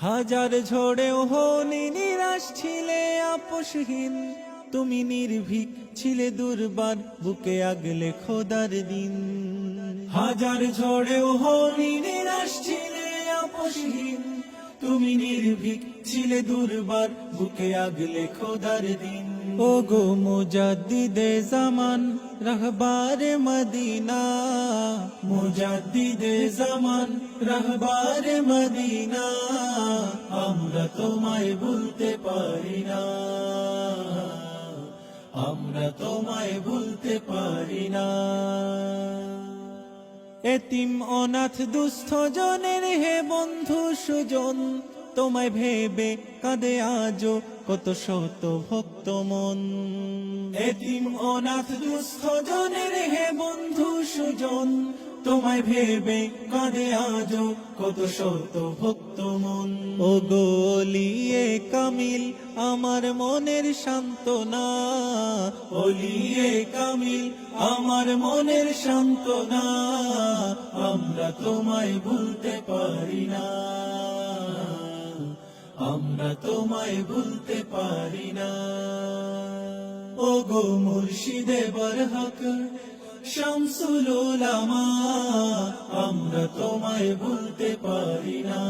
হাজার ঝড়েও হনি নিরাশ ছিলে আপোষহীন, তুমি নির্ভীক ছিলে দুর্বার, বুকে আগলে খোদার দিন। হাজার ঝড়েও হনি নিরাশ ছিলে আপোষহীন, তুমি নির্ভীক ছিলে দুর্বার, বুকে আগলে খোদার দিন। ও গো মুজাদ্দিদে জামান, রাহবারে মদিনা, মুজাদ্দিদে জামান, রাহবারে মদিনা, আমরা তোমায় ভুলতে পারি না, আমরা তোমায় ভুলতে পারি না। এতিম অনাথ দুস্থ জনের হে বন্ধু সুজন, তোমায় ভেবে কাঁদে আজো কত শত ভক্ত মন। এতিম অনাথ দুস্থ জনের হে বন্ধু সুজন, তোমায় ভেবে কাঁদে আজো কত শত ভক্ত মন। ও গোলিয়ে কামিল আমার মনের সান্ত্বনা, ওলিয়ে কামিল আমার মনের সান্ত্বনা, আমরা তোমায় ভুলতে পারি না, আমরা তোমায় ভুলতে পারি না। ও গো মুর্শিদে বরহক শামসুল উলামা, আমরা তোমায় ভুলতে পারি না।